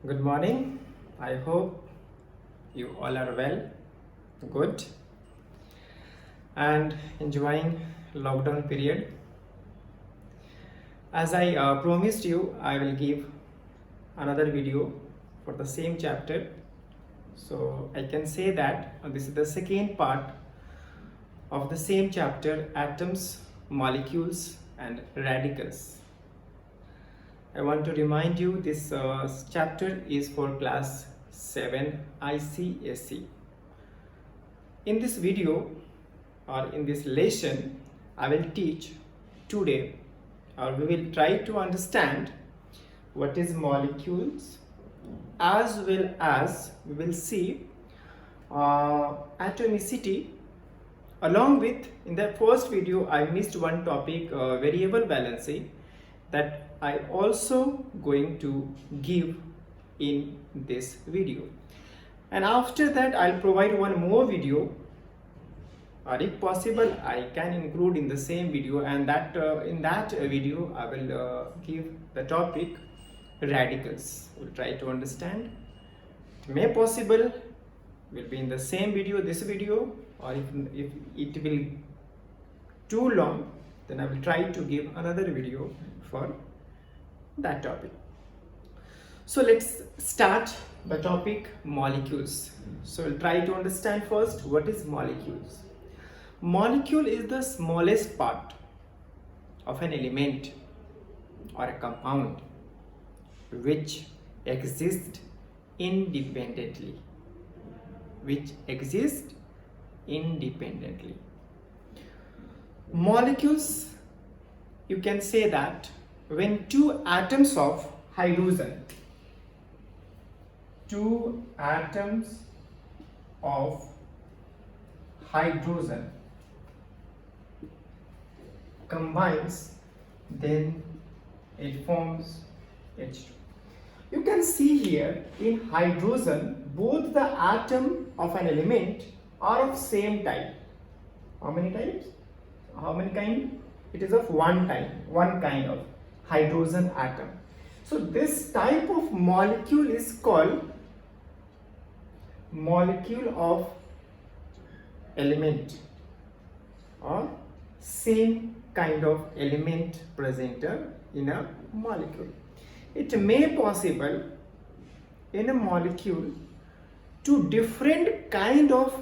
Good morning. I hope you all are well, good, and enjoying lockdown period. As I promised you, I will give another video for the same chapter. So I can say that this is the second part of the same chapter: atoms, molecules, and radicals. I want to remind you this chapter is for class 7 ICSE. In this video or in this lesson, I will teach today, or we will try to understand what is molecules, as well as we will see atomicity. Along with, in the first video I missed one topic, variable valency, that I also going to give in this video. And after that I'll provide one more video, or if possible I can include in the same video, and that in that video I will give the topic radicals. We'll try to understand. It may possible will be in the same video, this video, or if it will too long, then I will try to give another video for that topic. So let's start the topic molecules. So we'll try to understand first what is molecules. Molecule is the smallest part of an element or a compound which exists independently. Molecules, you can say that when two atoms of hydrogen combines, then it forms H2. You can see here in hydrogen both the atom of an element are of same type. How many types? How many kind? It is of one kind of hydrogen atom. So this type of molecule is called molecule of element, or same kind of element presenter in a molecule. It may possible in a molecule two different kind of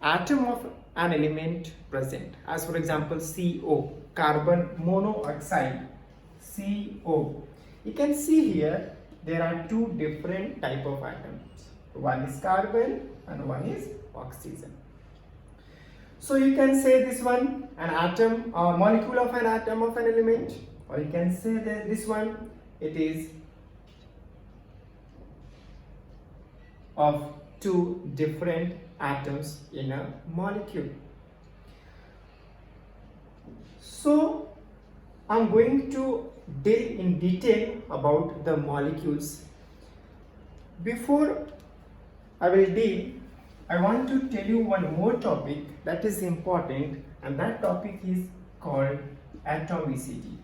atom of an element present, as for example CO, carbon monoxide, CO. You can see here there are two different type of atoms. One is carbon and one is oxygen. So you can say this one an atom or molecule of an atom of an element, or you can say that this one it is of two different atoms in a molecule. So I'm going to deal in detail about the molecules. Before I will deal, I want to tell you one more topic that is important, and that topic is called atomicity.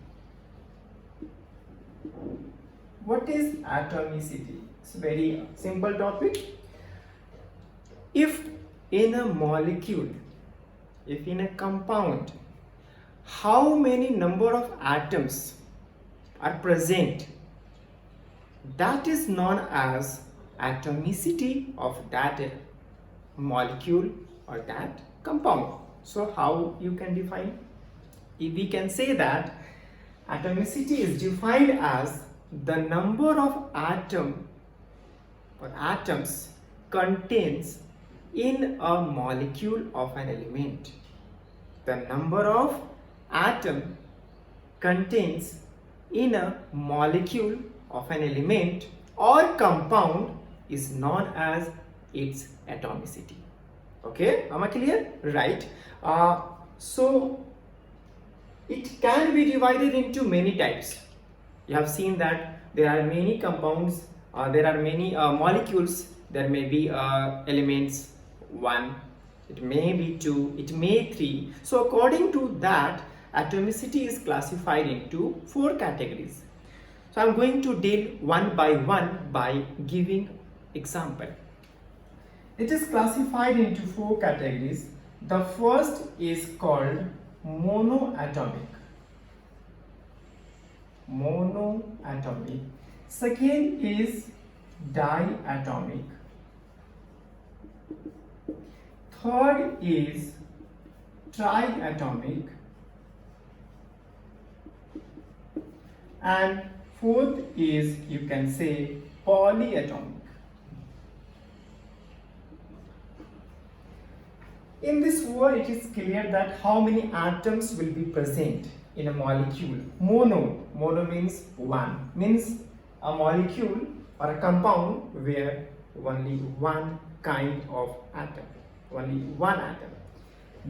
What is atomicity? It's a very simple topic. If in a molecule, if in a compound, how many number of atoms are present, that is known as atomicity of that molecule or that compound. So how you can define? If we can say that atomicity is defined as the number of atom or atoms contains in a molecule of an element. The number of atom contains in a molecule of an element or compound is known as its atomicity. Okay, am I clear? Right. So it can be divided into many types. You have seen that there are many compounds, there are many molecules, there may be elements 1, it may be 2, it may 3. So according to that, atomicity is classified into 4 categories. So I'm going to deal one by giving example. It is classified into 4 categories. The first is called monoatomic. Monoatomic. Second is diatomic. Third is triatomic. And fourth is, you can say, polyatomic. In this word, it is clear that how many atoms will be present in a molecule. Mono means one, means a molecule or a compound where only one kind of atom, only one atom.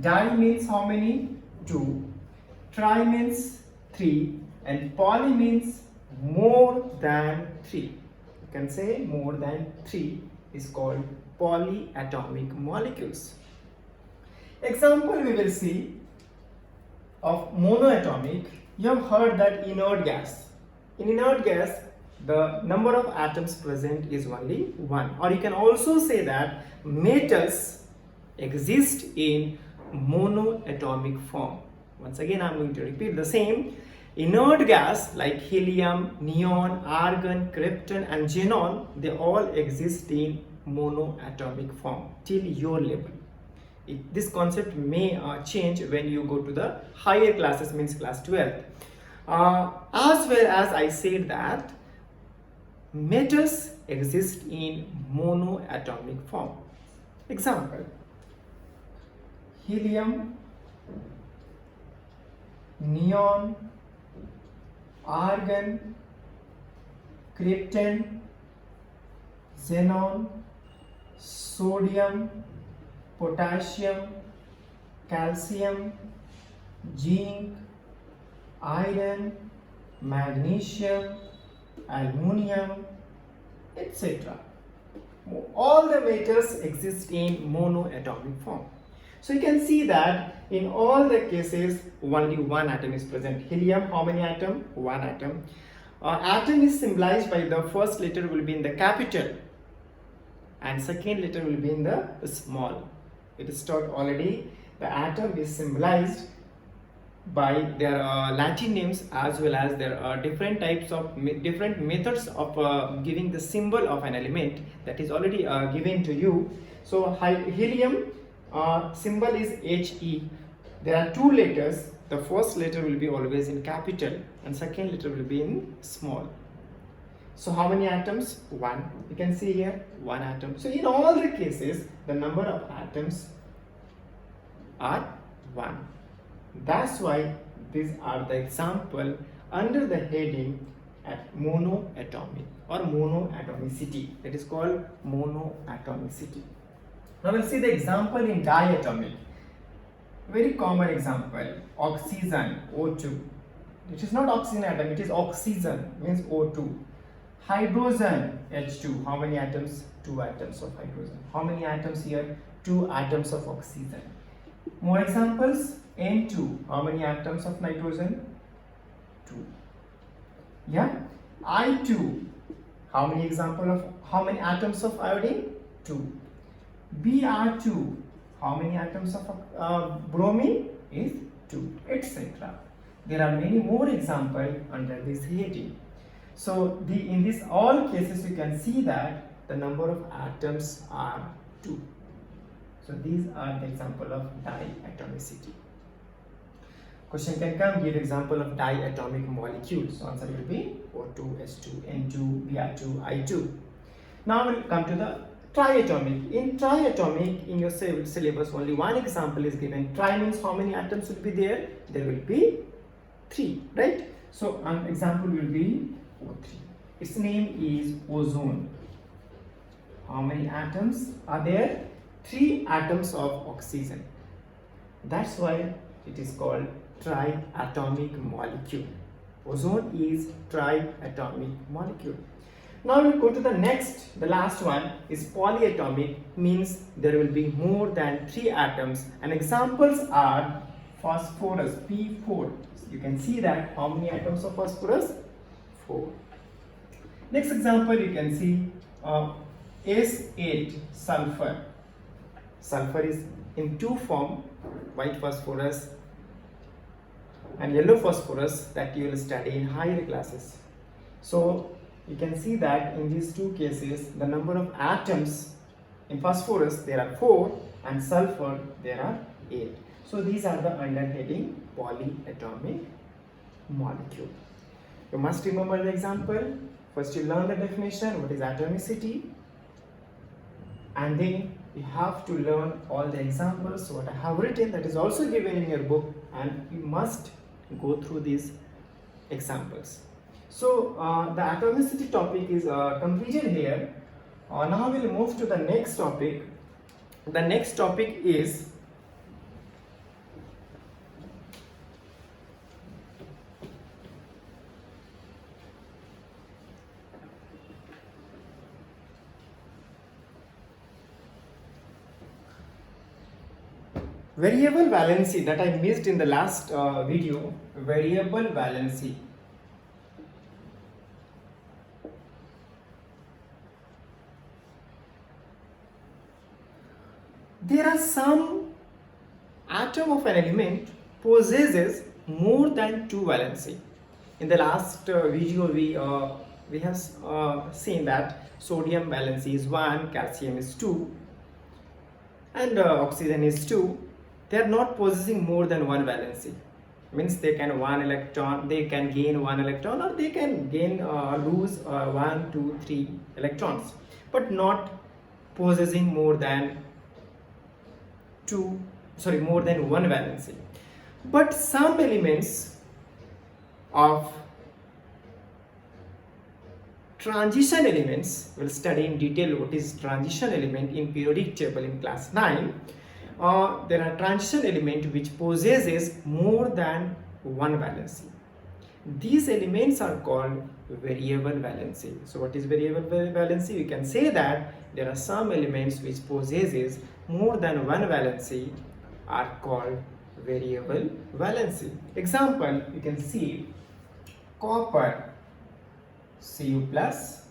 Di means how many? 2. Tri means 3. And poly means more than 3. You can say more than 3 is called polyatomic molecules. Example we will see of monoatomic. You have heard that inert gas. In inert gas, the number of atoms present is only 1. Or you can also say that metals exist in monoatomic form. Once again, I am going to repeat the same. Inert gas like helium, neon, argon, krypton and xenon, they all exist in monoatomic form till your level. This concept may change when you go to the higher classes, means class 12. As well as I said that metals exist in monoatomic form. Example, helium, neon, argon, krypton, xenon, sodium, potassium, calcium, zinc, iron, magnesium, aluminium, etc. All the metals exist in monoatomic form. So you can see that in all the cases only one atom is present. Helium, how many atom? One atom. Atom is symbolized by the first letter will be in the capital and second letter will be in the small. It is taught already. The atom is symbolized by their Latin names, as well as there are different types of different methods of giving the symbol of an element that is already given to you. So helium symbol is He. There are 2 letters. The first letter will be always in capital and second letter will be in small. So how many atoms? 1. You can see here 1 atom. So in all the cases, the number of atoms are 1. That's why these are the example under the heading at monoatomic or monoatomicity. It is called monoatomicity. Now we'll see the example in diatomic. Very common example, oxygen, O2. It is not oxygen atom, it is oxygen, means O2. Hydrogen, H2. How many atoms? 2 atoms of hydrogen. How many atoms here? 2 atoms of oxygen. More examples, N2. How many atoms of nitrogen? 2. Yeah. I2. How many atoms of iodine? 2. Br2. How many atoms of bromine? Is 2, etc. There are many more examples under this heading. So in this all cases you can see that the number of atoms are 2. So these are the example of diatomicity. Question can come, give example of diatomic molecules. So answer will be O2, H2, N2, Br2, I2. Now we'll come to the triatomic. In triatomic, in your syllabus, only one example is given. Tri means how many atoms will be there? There will be 3, right? So an example will be O3. Its name is ozone. How many atoms are there? 3 atoms of oxygen. That's why it is called triatomic molecule. Ozone is triatomic molecule. Now we'll go to the next, the last one is polyatomic, means there will be more than 3 atoms, and examples are phosphorus, P4. You can see that how many atoms of phosphorus? 4. Next example, you can see S8 sulfur. Sulfur is in two form, white phosphorus and yellow phosphorus, that you will study in higher classes. So you can see that in these two cases the number of atoms in phosphorus there are 4 and sulfur there are 8. So these are the under heading polyatomic molecule. You must remember the example. First you learn the definition, what is atomicity, and then you have to learn all the examples what I have written, that is also given in your book, and you must go through these examples. So the atomicity topic is completed here. Now we will move to the next topic. The next topic is variable valency, that I missed in the last video. Variable valency. There are some atom of an element possesses more than 2 valency. In the last video we have seen that sodium valency is 1, calcium is 2 and oxygen is 2. They are not possessing more than 1 valency. Means they can gain 1 electron, or they can gain lose 1, 2, 3 electrons, but not possessing more than 1 valency. But some elements of transition elements, we'll study in detail what is transition element in periodic table in class 9. There are transition element which possesses more than 1 valency. These elements are called variable valency. So what is variable valency? We can say that there are some elements which possesses more than 1 valency are called variable valency. Example, you can see copper Cu plus,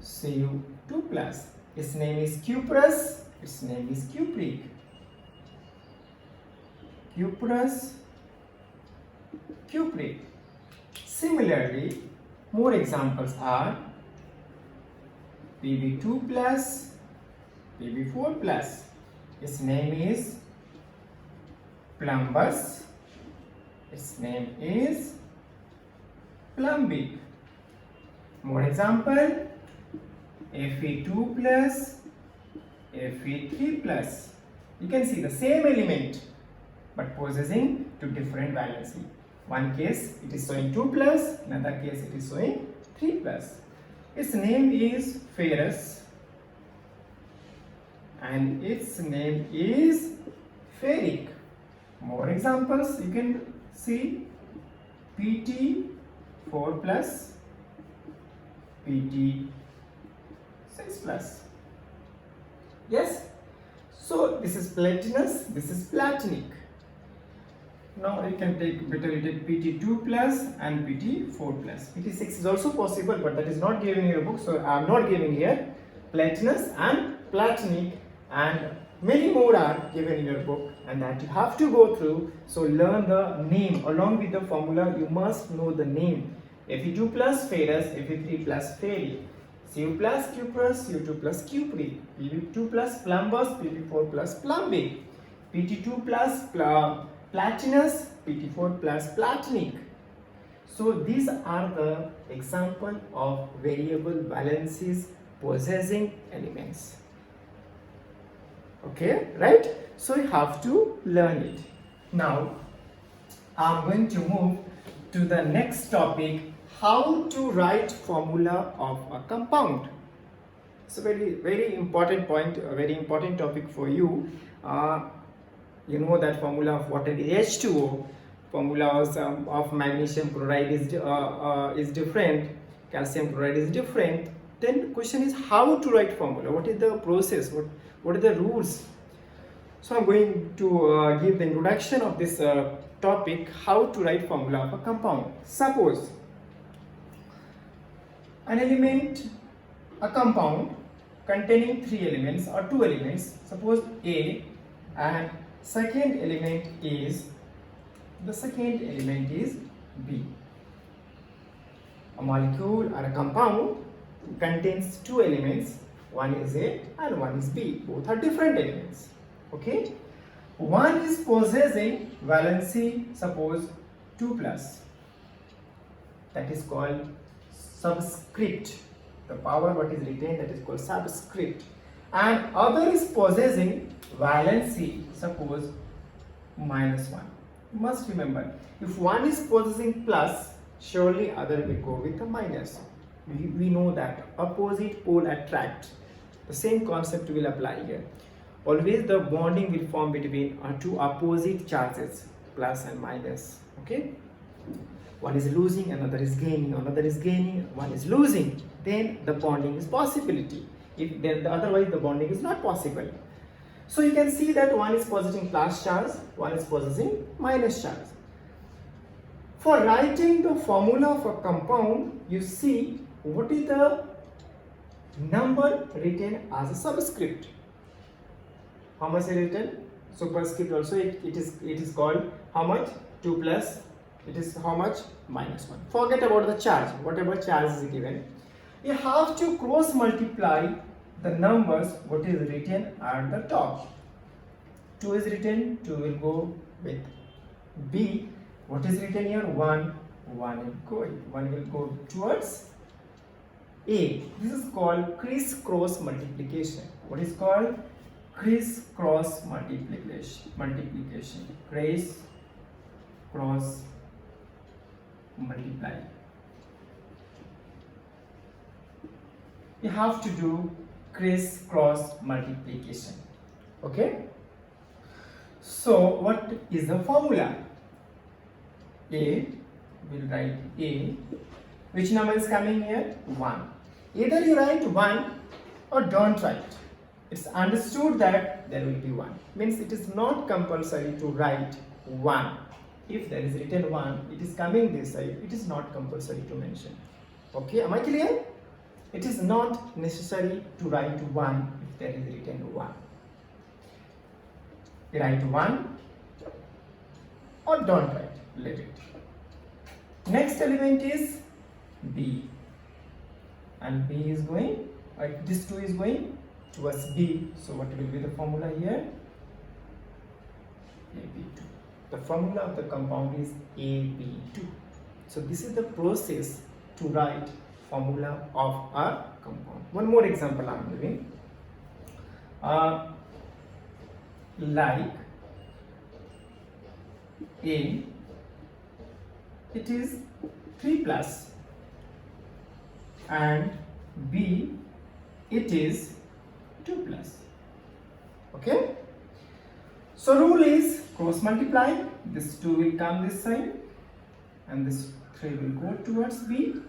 Cu2 plus. Its name is cuprous. Its name is cupric. Cuprous, cupric. Similarly, more examples are Pb2 plus, Pb4 plus. Its name is plumbous. Its name is plumbic. More example, Fe2 plus, Fe3 plus. You can see the same element but possessing two different valency. One case it is showing 2 plus, another case it is showing 3 plus. Its name is ferrous and its name is ferric. More examples, you can see Pt4 plus, Pt6 plus. Yes, so this is platinous, this is platinic. Now you can take Pt2 plus and Pt4 plus. Pt6 is also possible, but that is not given in your book, so I am not giving here. Platinous and platinic and many more are given in your book, and that you have to go through. So learn the name along with the formula. You must know the name. Fe2 plus ferrous, Fe3 plus ferric, Cu plus cuprous, Cu2 plus cupric, Pb2 plus plumbous, Pb4 plus plumbic, Pt2 plus platinous, Pt4 plus platinic. So these are the example of variable valencies possessing elements. Okay, right? So you have to learn it. Now I'm going to move to the next topic, how to write formula of a compound. It's a very important point, a very important topic for you. You know that formula of water is H2O. Formulas of magnesium chloride is different, calcium chloride is different. Then the question is how to write formula. What is the process? What are the rules? So I'm going to give the introduction of this topic, how to write formula of a compound. Suppose an element, a compound containing three elements or two elements, suppose A, and second element is B. A molecule or a compound contains two elements, one is A and one is B. Both are different elements. Okay, one is possessing valency, suppose 2 plus, that is called subscript. The power what is retained, that is called subscript, and other is possessing valency, suppose -1. You must remember, if one is possessing plus, surely other will go with a minus. We know that opposite pole attract. The same concept will apply here. Always the bonding will form between two opposite charges, plus and minus. Okay, one is losing, another is gaining, another is gaining, one is losing, then the bonding is possibility. If then otherwise the bonding is not possible. So you can see that one is possessing plus charge, one is possessing minus charge. For writing the formula of a compound, you see what is the number written as a subscript. How much is written? Superscript also it is called how much? 2 plus. It is how much? -1. Forget about the charge. Whatever charge is given, you have to cross multiply the numbers what is written at the top. 2 is written, 2 will go with B. What is written here? 1 will go towards A. This is called criss-cross multiplication. What is called? Criss-cross multiplication. Criss-cross multiply. You have to do criss-cross multiplication. Okay, so what is the formula? A, will write A. Which number is coming here? 1. Either you write 1 or don't write. It's understood that there will be 1. Means it is not compulsory to write 1. If there is written 1, it is coming this side. It is not compulsory to mention. Okay, am I clear? It is not necessary to write 1 if there is written 1. You write 1 or don't write. Let it. Next element is B, and B is going, this 2 is going towards B. So what will be the formula here? AB2. The formula of the compound is AB2. So this is the process to write formula of a compound. One more example I am giving. Like A, it is 3 plus, and B, it is 2 plus. Okay, so rule is cross multiply. This 2 will come this side and this 3 will go towards B.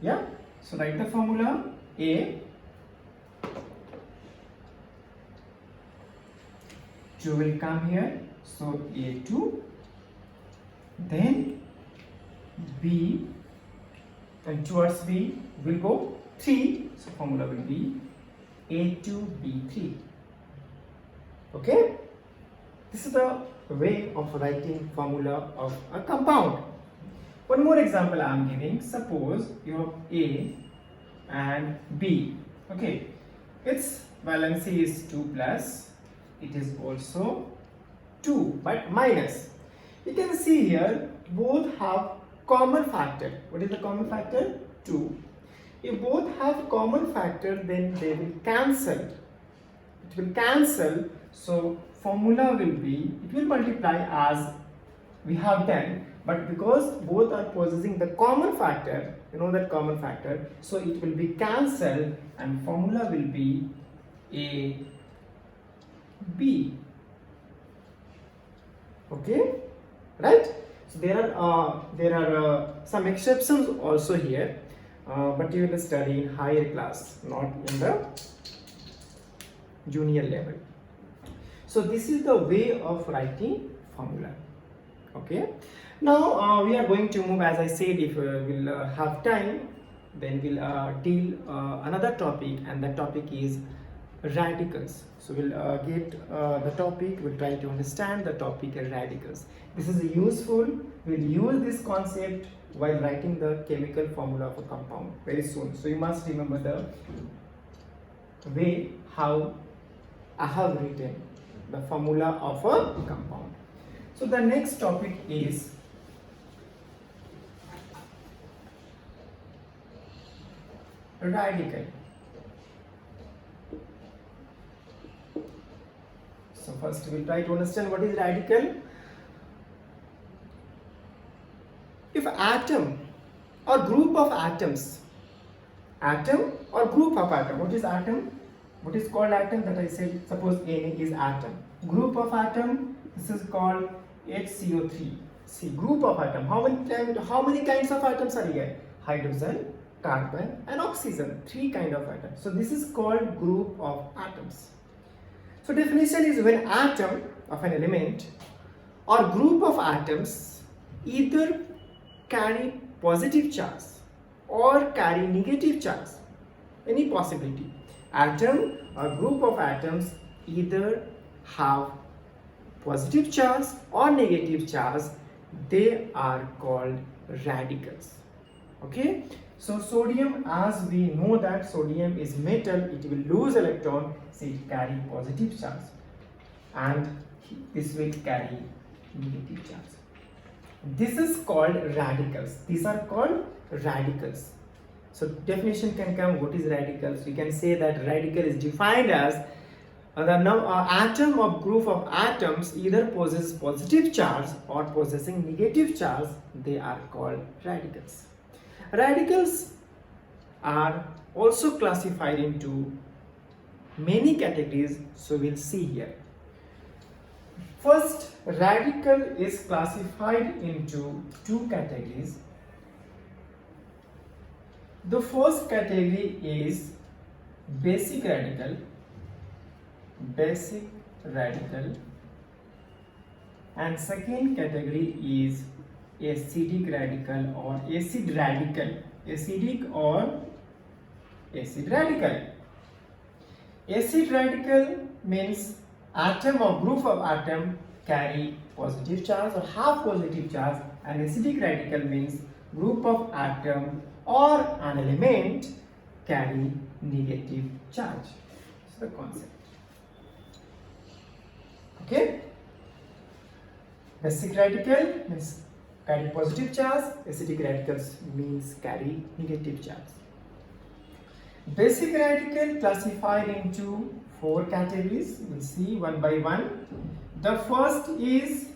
Yeah, so write the formula. A, 2 will come here, so A2, then B, and towards B will go 3, so formula will be A2B3. Okay, this is the way of writing formula of a compound. One more example I am giving. Suppose you have A and B. Okay, its valency is 2 plus, it is also 2 but minus. You can see here both have common factor. What is the common factor? 2. If both have common factor, then they will cancel. It will cancel. So formula will be, it will multiply as we have done, but because both are possessing the common factor, you know that common factor, so it will be cancelled and formula will be A, B. Okay, right? So there are some exceptions also here, but you will study in higher class, not in the junior level. So this is the way of writing formula. Okay, now we are going to move, as I said, if we will have time, then we'll deal another topic, and that topic is radicals. So we'll get the topic, we'll try to understand the topic of radicals. This is useful. We'll use this concept while writing the chemical formula of a compound very soon. So you must remember the way how I have written the formula of a compound. So the next topic is radical. So first we'll try to understand what is radical. If atom or group of atoms, atom or group of atom, what is atom? What is called atom? That I said, suppose Na is atom. Group of atom, this is called HCO3. See, group of atom. How many kinds of atoms are here? Hydrogen, carbon and oxygen. 3 kind of atoms. So this is called group of atoms. So definition is when atom of an element or group of atoms either carry positive charge or carry negative charge. Any possibility. Atom or group of atoms either have positive charge or negative charge, they are called radicals. Okay, so sodium, as we know that sodium is metal, it will lose electron, so it carry positive charge, and this will carry negative charge. This is called radicals. These are called radicals. So definition can come, what is radicals? We can say that radical is defined as the atom or group of atoms either possess positive charge or possessing negative charge, they are called radicals. Radicals are also classified into many categories, so we'll see here. First, radical is classified into 2 categories. The first category is basic radical, and second category is acidic radical or acid radical. Acid radical means atom or group of atom carry positive charge or have positive charge, and acidic radical means group of atom or an element carry negative charge. This is the concept. Okay, basic radical means carry positive charge, acidic radicals means carry negative charge. Basic radical classified into 4 categories. We'll see one by one. The first is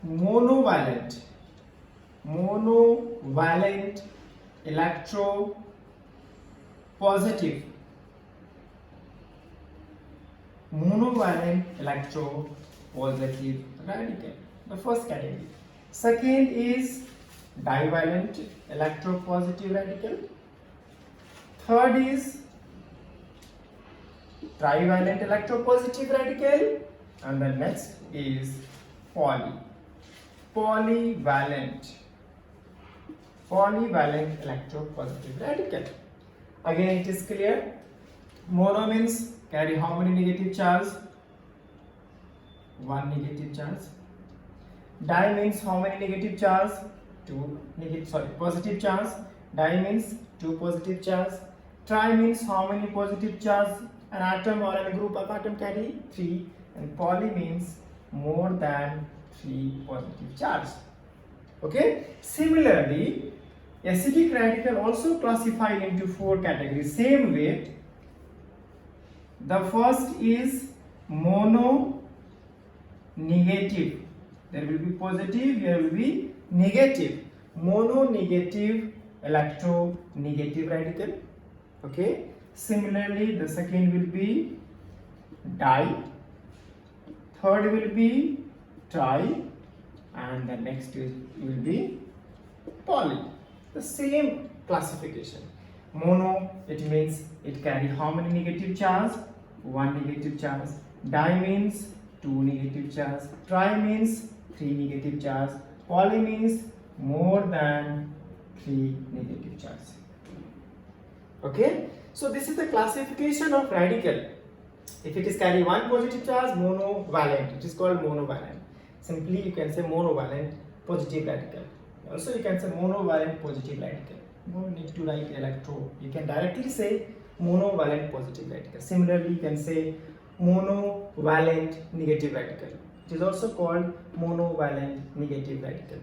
monovalent. Monovalent electropositive. Monovalent electropositive radical. The first category. Second is divalent electropositive radical. Third is trivalent electropositive radical, and the next is polyvalent electropositive radical. Again, it is clear. Mono means carry how many negative charge? 1 negative charge. Di means how many negative charge? Positive charge. Di means 2 positive charge. Tri means how many positive charge an atom or a group of atom carry? 3. And poly means more than 3 positive charge. Okay. Similarly, acidic radical also classified into 4 categories. Same way. The first is mono negative. There will be positive, there will be negative. Mono negative electronegative radical. Okay. Similarly, the second will be di, third will be tri, and the next will be poly. The same classification. Mono, it means it carry how many negative charge? 1 negative charge. Di means 2 negative charge. Tri means 3 negative charge. Poly means more than 3 negative charge. Okay, so this is the classification of radical. If it is carry one positive charge, monovalent, it is called monovalent. Simply you can say monovalent positive radical. Also you can say monovalent positive radical. No need to write electro. You can directly say monovalent positive radical. Similarly you can say monovalent negative radical. It is also called monovalent negative radical.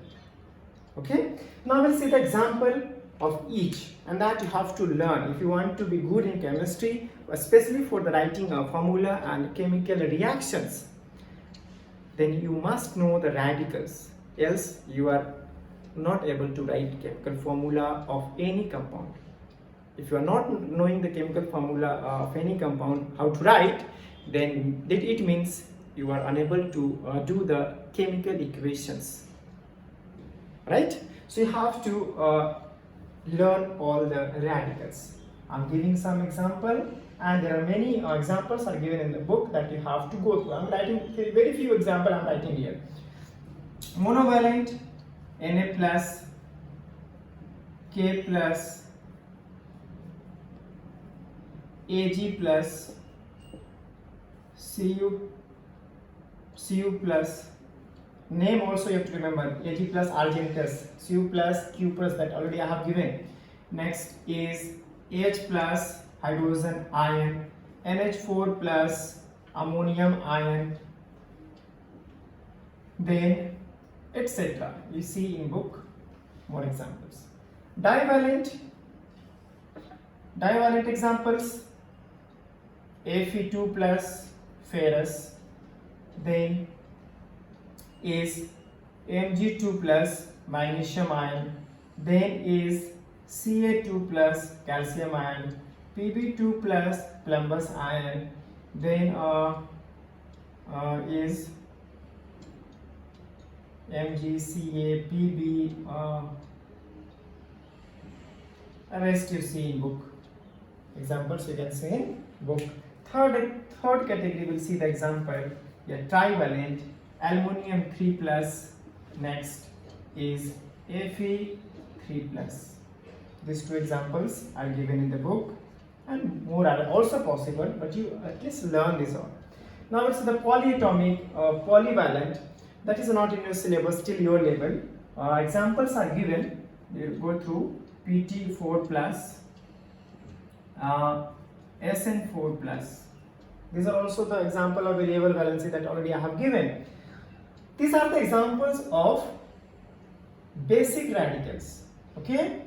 Okay, now we'll see the example of each, and that you have to learn if you want to be good in chemistry, especially for the writing of formula and chemical reactions. Then you must know the radicals, else you are not able to write chemical formula of any compound. If you are not knowing the chemical formula of any compound how to write, then it means you are unable to do the chemical equations, right? So you have to learn all the radicals. I'm giving some example, and there are many examples are given in the book that you have to go through. I'm writing very few examples. I'm writing here. Monovalent Na plus K plus Ag plus Cu plus, name also you have to remember, Ag plus Argentus, Cu plus Q plus, that already I have given. Next is H plus hydrogen ion, NH4 plus ammonium ion, then etc. You see in book more examples. Divalent examples, Fe2 plus ferrous, then is Mg2 plus magnesium ion, then is Ca2 plus calcium ion, Pb2 plus plumbous ion, then is MgCa, Pb, rest you see in book. Examples you can see in book. Third category will see the example. Yeah, trivalent, aluminium 3 plus, next is Fe3 plus. These two examples are given in the book, and more are also possible, but you at least learn this all. Now it's the polyatomic, polyvalent, that is not in your syllabus, still your level. Examples are given, you go through Pt4 plus, SN4 plus. These are also the example of variable valency that already I have given. These are the examples of basic radicals. Okay,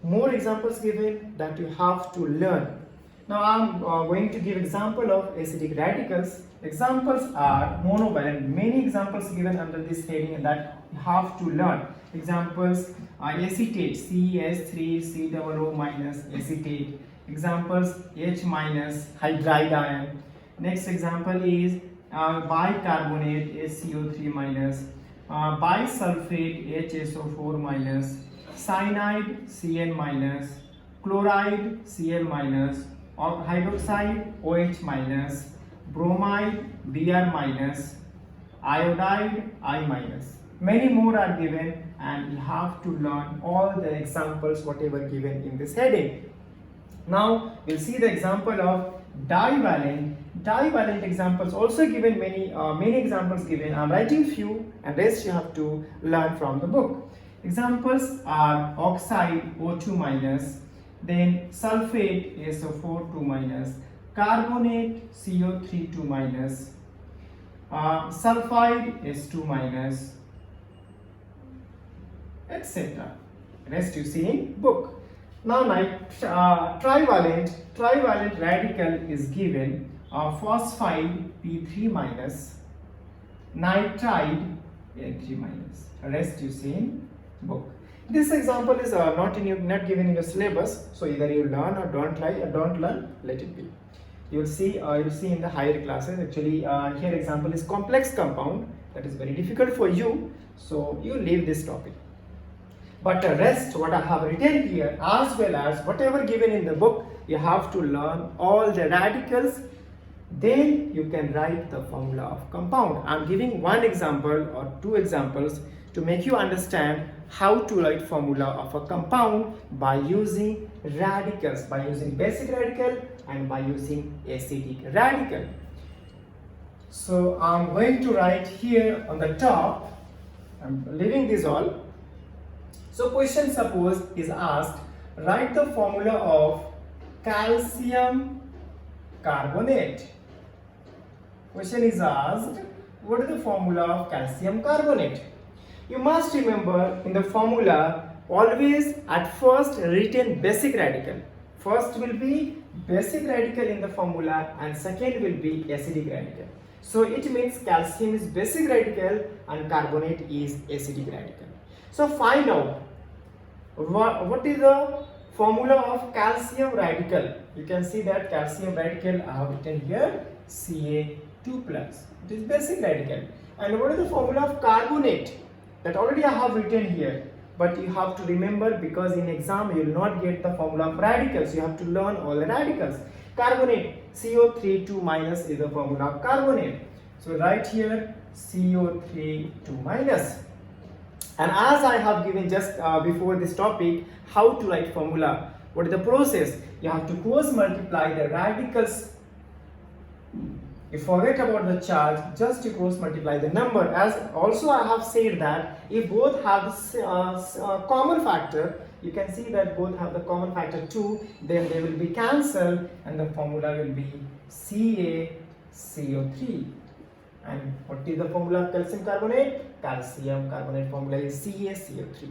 more examples given that you have to learn. Now I am going to give example of acidic radicals. Examples are monovalent. Many examples given under this heading that you have to learn. Examples are acetate, CH3COO minus acetate. Examples H minus hydride ion. Next example is bicarbonate HCO3 minus, bisulfate HSO4 minus, cyanide Cn minus, chloride Cl minus, hydroxide OH minus, bromide Br minus, iodide I minus. Many more are given, and you have to learn all the examples whatever given in this heading. Now we'll see the example of divalent. Divalent examples also given, many examples given. I'm writing few, and rest you have to learn from the book. Examples are oxide O2 minus, then sulfate SO4 2 minus, carbonate CO3 2 minus, sulfide S2 minus, etc. Rest you see in book. Now trivalent radical is given, phosphide P3 minus, nitride Na3 minus. Rest you see in book. This example is not given in your syllabus, so either you learn or don't try, or don't learn, let it be. You will see in the higher classes. Actually, here example is complex compound, that is very difficult for you, so you leave this topic. But the rest what I have written here, as well as whatever given in the book, you have to learn all the radicals, then you can write the formula of compound. I am giving one example or two examples to make you understand how to write formula of a compound by using radicals, by using basic radical and by using acidic radical. So I'm going to write here on the top, I'm leaving this all. So question suppose is asked, write the formula of calcium carbonate. Question is asked, what is the formula of calcium carbonate? You must remember in the formula always at first written basic radical. First will be basic radical in the formula and second will be acidic radical. So it means calcium is basic radical and carbonate is acidic radical. So find out what is the formula of calcium radical. You can see that calcium radical I have written here Ca2+. It is basic radical. And what is the formula of carbonate? That already I have written here. But you have to remember because in exam you will not get the formula of radicals. You have to learn all the radicals. Carbonate, CO3 2 minus is the formula of carbonate. So write here CO3 2 minus. And as I have given just before this topic, how to write formula. What is the process? You have to cross multiply the radicals. You forget about the charge, just to cross multiply the number. As also I have said that if both have common factor, you can see that both have the common factor 2, then they will be cancelled and the formula will be CaCO3. And what is the formula of calcium carbonate? Calcium carbonate formula is CaCO3.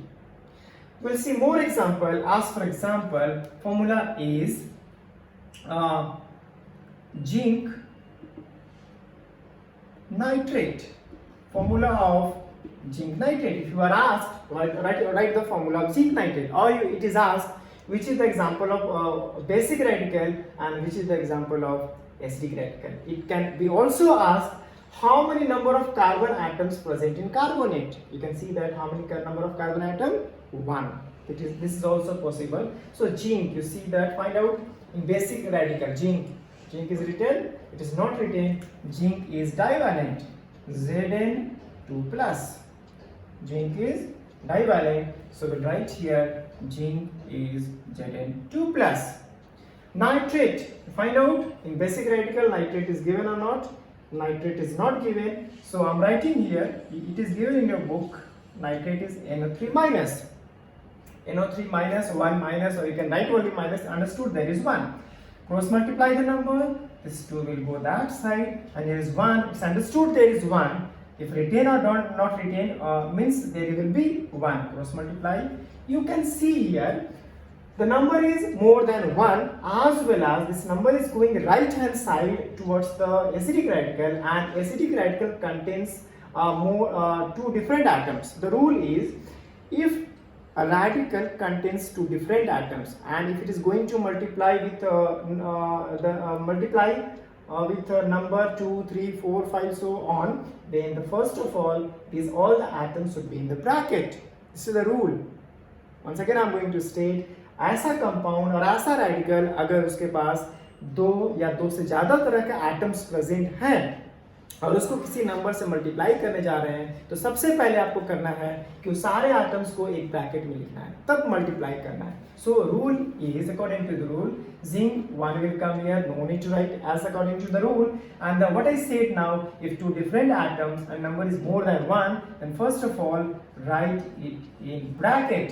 We'll see more example. As for example, formula is zinc nitrate. Formula of zinc nitrate. If you are asked, write the formula of zinc nitrate, or it is asked which is the example of basic radical and which is the example of acidic radical. It can be also asked how many number of carbon atoms present in carbonate. You can see that how many number of carbon atom? 1. This is also possible. So zinc, you see that, find out in basic radical zinc. Zinc is written, it is not written. Zinc is divalent, Zn2+. Zinc is divalent, so we'll write here zinc is Zn2+. Nitrate, find out in basic radical nitrate is given or not. Nitrate is not given, so I'm writing here, it is given in your book, nitrate is NO3 minus. NO3 minus, 1 minus, or you can write only minus, understood, there is 1. Cross multiply the number, this 2 will go that side, and there is 1, it's understood there is 1. If retain or not retain means there will be 1. Cross multiply, you can see here, the number is more than 1, as well as this number is going right hand side towards the acidic radical, and acidic radical contains two different atoms. The rule is if a radical contains two different atoms and if it is going to multiply with number 2, 3, 4, 5 so on, then the first of all all the atoms should be in the bracket. This is the rule. Once again I am going to state, ऐसा compound और ऐसा radical अगर उसके पास 2 या 2 से ज़्यादा तरह के एटम्स प्रेजेंट हैं और उसको किसी नंबर से मल्टीप्लाई करने जा रहे हैं, तो सबसे पहले आपको करना है कि उस सारे एटम्स को एक ब्रैकेट में लिखना है, तब मल्टीप्लाई करना है. So rule is according to the rule, zinc 1 will come here, no need to write as according to the rule. And what I said now, if two different atoms and number is more than 1, then first of all write it in bracket.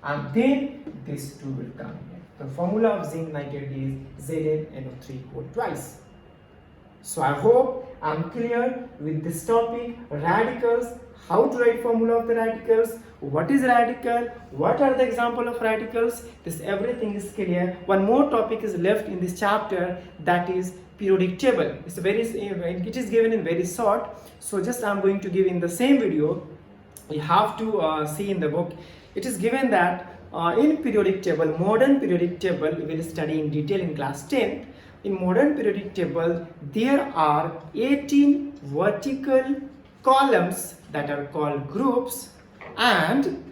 And then this 2 will come here. The formula of zinc nitrate is ZnNO3 whole twice. So I hope I am clear with this topic, radicals, how to write formula of the radicals, what is radical, what are the example of radicals, this everything is clear. One more topic is left in this chapter, that is periodic table. It is given in very short, so just I am going to give in the same video. You have to see in the book. It is given that in periodic table, modern periodic table, we will study in detail in class 10. In modern periodic table, there are 18 vertical columns that are called groups, and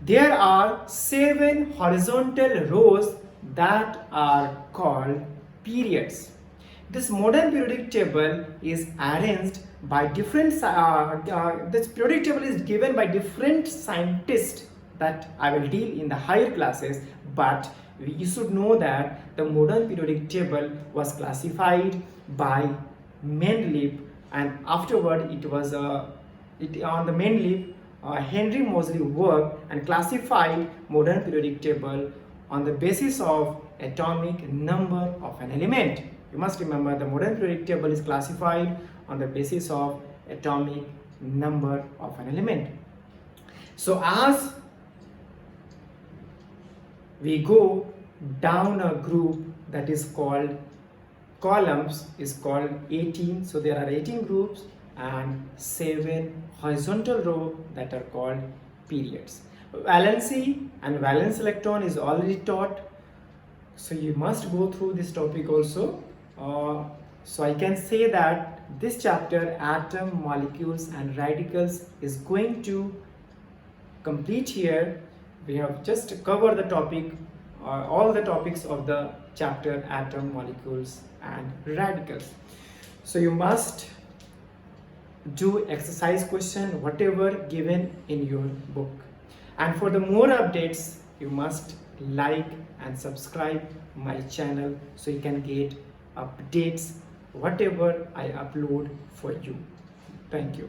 there are 7 horizontal rows that are called periods. This modern periodic table is arranged by different, this periodic table is given by different scientists that I will deal in the higher classes, but you should know that the modern periodic table was classified by Mendeleev, and afterward it was on the Mendeleev, Henry Moseley worked and classified modern periodic table on the basis of atomic number of an element. You must remember the modern periodic table is classified on the basis of atomic number of an element. So as we go down a group that is called columns is called 18. So there are 18 groups and 7 horizontal rows that are called periods. Valency and valence electron is already taught, so you must go through this topic also. So I can say that this chapter, atom, molecules and radicals, is going to complete here. We have just covered the topic, all the topics of the chapter atom, molecules and radicals. So you must do exercise question whatever given in your book, and for the more updates you must like and subscribe my channel so you can get updates whatever I upload for you. Thank you.